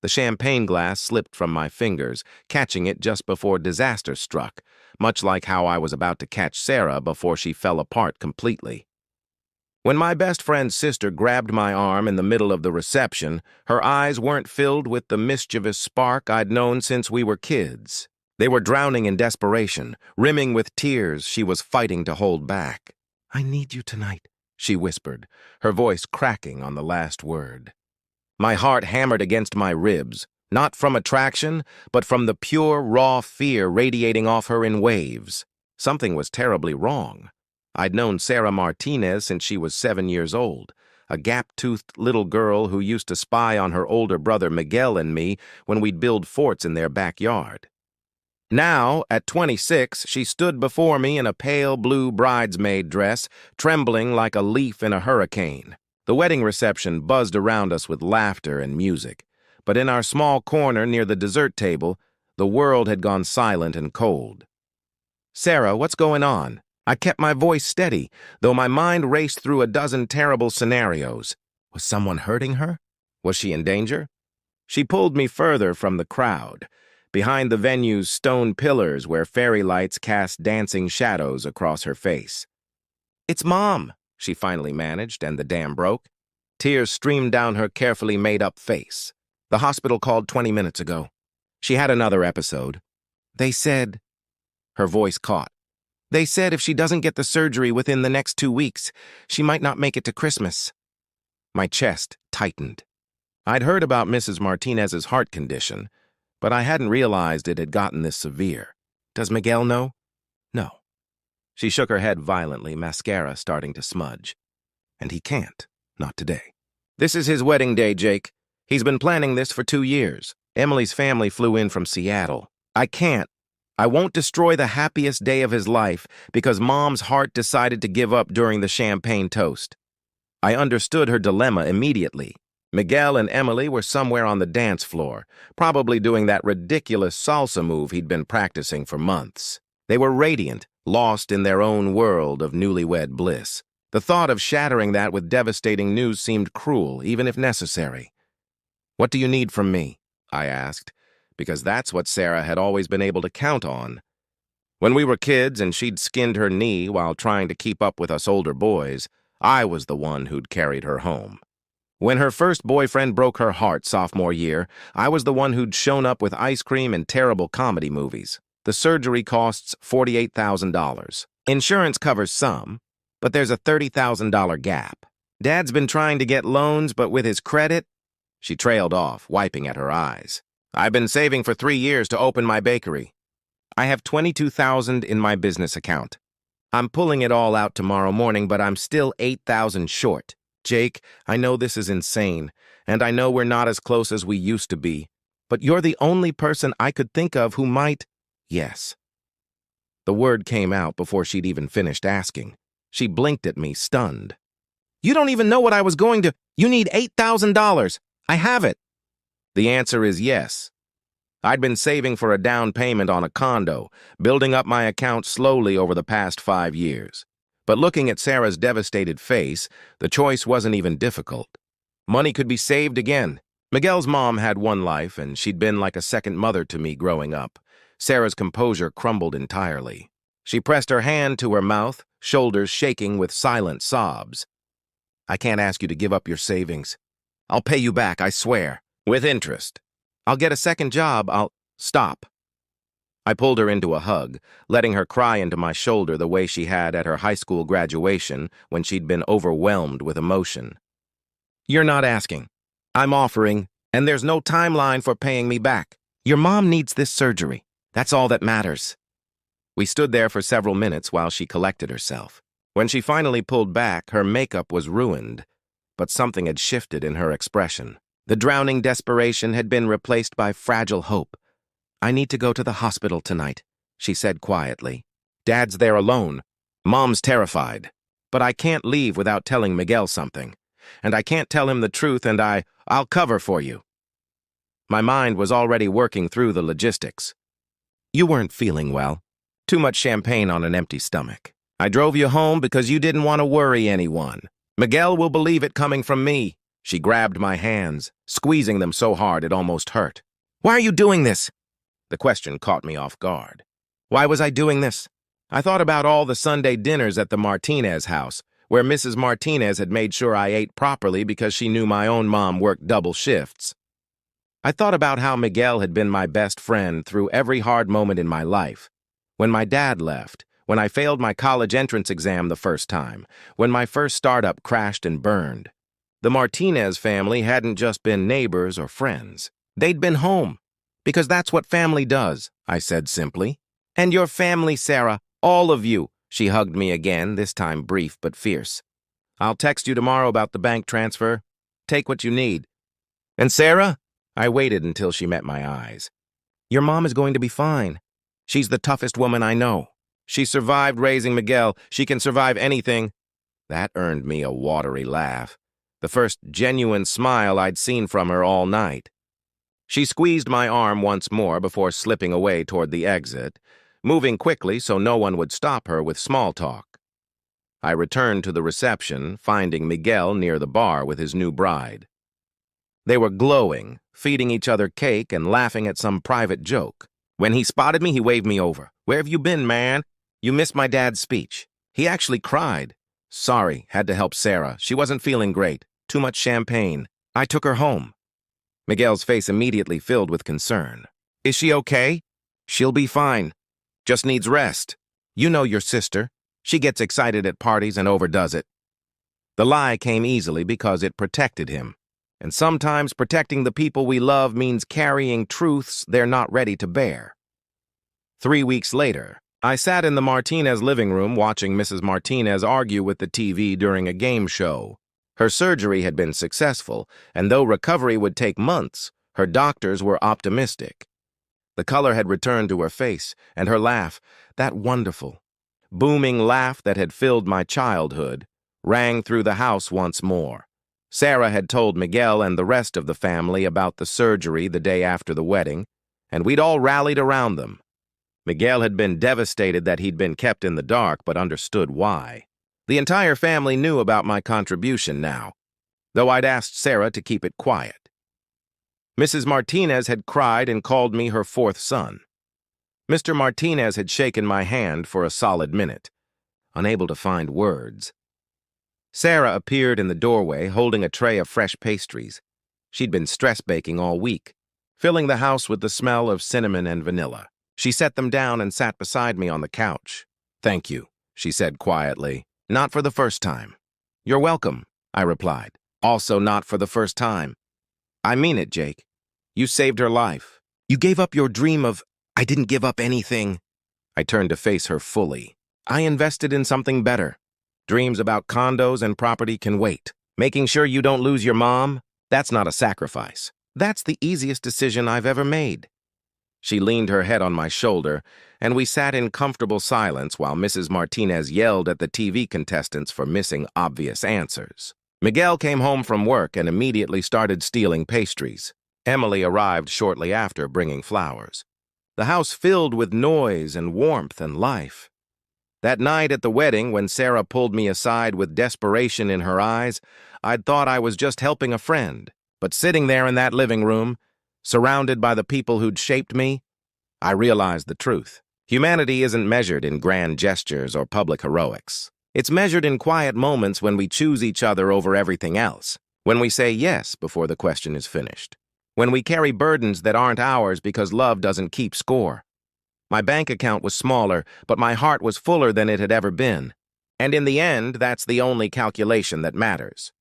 The champagne glass slipped from my fingers, catching it just before disaster struck, much like how I was about to catch Sarah before she fell apart completely. When my best friend's sister grabbed my arm in the middle of the reception, her eyes weren't filled with the mischievous spark I'd known since we were kids. They were drowning in desperation, rimming with tears she was fighting to hold back. "I need you tonight," she whispered, her voice cracking on the last word. My heart hammered against my ribs, not from attraction, but from the pure, raw fear radiating off her in waves. Something was terribly wrong. I'd known Sarah Martinez since she was 7 years old, a gap-toothed little girl who used to spy on her older brother Miguel and me when we'd build forts in their backyard. Now, at 26, she stood before me in a pale blue bridesmaid dress, trembling like a leaf in a hurricane. The wedding reception buzzed around us with laughter and music, but in our small corner near the dessert table, the world had gone silent and cold. "Sarah, what's going on?" I kept my voice steady, though my mind raced through a dozen terrible scenarios. Was someone hurting her? Was she in danger? She pulled me further from the crowd, behind the venue's stone pillars where fairy lights cast dancing shadows across her face. "It's Mom," she finally managed, and the dam broke. Tears streamed down her carefully made-up face. "The hospital called 20 minutes ago. She had another episode. They said—" Her voice caught. "They said if she doesn't get the surgery within the next 2 weeks, she might not make it to Christmas." My chest tightened. I'd heard about Mrs. Martinez's heart condition, but I hadn't realized it had gotten this severe. "Does Miguel know?" "No." She shook her head violently, mascara starting to smudge. "And he can't. Not today. This is his wedding day, Jake. He's been planning this for 2 years. Emily's family flew in from Seattle. I won't destroy the happiest day of his life because Mom's heart decided to give up during the champagne toast." I understood her dilemma immediately. Miguel and Emily were somewhere on the dance floor, probably doing that ridiculous salsa move he'd been practicing for months. They were radiant, lost in their own world of newlywed bliss. The thought of shattering that with devastating news seemed cruel, even if necessary. "What do you need from me?" I asked, because that's what Sarah had always been able to count on. When we were kids and she'd skinned her knee while trying to keep up with us older boys, I was the one who'd carried her home. When her first boyfriend broke her heart sophomore year, I was the one who'd shown up with ice cream and terrible comedy movies. The surgery costs $48,000. Insurance covers some, but there's a $30,000 gap. Dad's been trying to get loans, but with his credit— She trailed off, wiping at her eyes. "I've been saving for 3 years to open my bakery. I have $22,000 in my business account. I'm pulling it all out tomorrow morning, but I'm still $8,000 short. Jake, I know this is insane, and I know we're not as close as we used to be, but you're the only person I could think of who might—" "Yes." The word came out before she'd even finished asking. She blinked at me, stunned. "You don't even know what I was going to— You need $8,000. I have it." The answer is yes. I'd been saving for a down payment on a condo, building up my account slowly over the past 5 years. But looking at Sarah's devastated face, the choice wasn't even difficult. Money could be saved again. Miguel's mom had one life, and she'd been like a second mother to me growing up. Sarah's composure crumbled entirely. She pressed her hand to her mouth, shoulders shaking with silent sobs. "I can't ask you to give up your savings. I'll pay you back, I swear. With interest. I'll get a second job, Stop." I pulled her into a hug, letting her cry into my shoulder the way she had at her high school graduation when she'd been overwhelmed with emotion. "You're not asking. I'm offering, and there's no timeline for paying me back. Your mom needs this surgery. That's all that matters." We stood there for several minutes while she collected herself. When she finally pulled back, her makeup was ruined, but something had shifted in her expression. The drowning desperation had been replaced by fragile hope. "I need to go to the hospital tonight," she said quietly. "Dad's there alone. Mom's terrified. But I can't leave without telling Miguel something. And I can't tell him the truth, and I'll cover for you." My mind was already working through the logistics. "You weren't feeling well. Too much champagne on an empty stomach. I drove you home because you didn't want to worry anyone. Miguel will believe it coming from me. She grabbed my hands, squeezing them so hard it almost hurt. "Why are you doing this?" The question caught me off guard. Why was I doing this? I thought about all the Sunday dinners at the Martinez house, where Mrs. Martinez had made sure I ate properly because she knew my own mom worked double shifts. I thought about how Miguel had been my best friend through every hard moment in my life. When my dad left, when I failed my college entrance exam the first time, when my first startup crashed and burned. The Martinez family hadn't just been neighbors or friends. They'd been home. Because that's what family does, I said simply. "And your family, Sarah, all of you." She hugged me again, this time brief but fierce. "I'll text you tomorrow about the bank transfer. Take what you need." "And Sarah?" I waited until she met my eyes. "Your mom is going to be fine. She's the toughest woman I know. She survived raising Miguel. She can survive anything." That earned me a watery laugh, the first genuine smile I'd seen from her all night. She squeezed my arm once more before slipping away toward the exit, moving quickly so no one would stop her with small talk. I returned to the reception, finding Miguel near the bar with his new bride. They were glowing, feeding each other cake and laughing at some private joke. When he spotted me, he waved me over. "Where have you been, man? You missed my dad's speech." He actually cried. "Sorry, had to help Sarah. She wasn't feeling great. Too much champagne. I took her home." Miguel's face immediately filled with concern. "Is she okay?" "She'll be fine. Just needs rest. You know your sister. She gets excited at parties and overdoes it." The lie came easily because it protected him. And sometimes protecting the people we love means carrying truths they're not ready to bear. 3 weeks later, I sat in the Martinez living room watching Mrs. Martinez argue with the TV during a game show. Her surgery had been successful, and though recovery would take months, her doctors were optimistic. The color had returned to her face, and her laugh, that wonderful, booming laugh that had filled my childhood, rang through the house once more. Sarah had told Miguel and the rest of the family about the surgery the day after the wedding, and we'd all rallied around them. Miguel had been devastated that he'd been kept in the dark, but understood why. The entire family knew about my contribution now, though I'd asked Sarah to keep it quiet. Mrs. Martinez had cried and called me her fourth son. Mr. Martinez had shaken my hand for a solid minute, unable to find words. Sarah appeared in the doorway holding a tray of fresh pastries. She'd been stress baking all week, filling the house with the smell of cinnamon and vanilla. She set them down and sat beside me on the couch. "Thank you," she said quietly. "Not for the first time." "You're welcome," I replied. "Also not for the first time." "I mean it, Jake. You saved her life. You gave up your dream of, I didn't give up anything." I turned to face her fully. "I invested in something better. Dreams about condos and property can wait. Making sure you don't lose your mom, that's not a sacrifice. That's the easiest decision I've ever made." She leaned her head on my shoulder, and we sat in comfortable silence while Mrs. Martinez yelled at the TV contestants for missing obvious answers. Miguel came home from work and immediately started stealing pastries. Emily arrived shortly after, bringing flowers. The house filled with noise and warmth and life. That night at the wedding, when Sarah pulled me aside with desperation in her eyes, I'd thought I was just helping a friend. But sitting there in that living room, surrounded by the people who'd shaped me, I realized the truth. Humanity isn't measured in grand gestures or public heroics. It's measured in quiet moments when we choose each other over everything else, when we say yes before the question is finished, when we carry burdens that aren't ours because love doesn't keep score. My bank account was smaller, but my heart was fuller than it had ever been. And in the end, that's the only calculation that matters.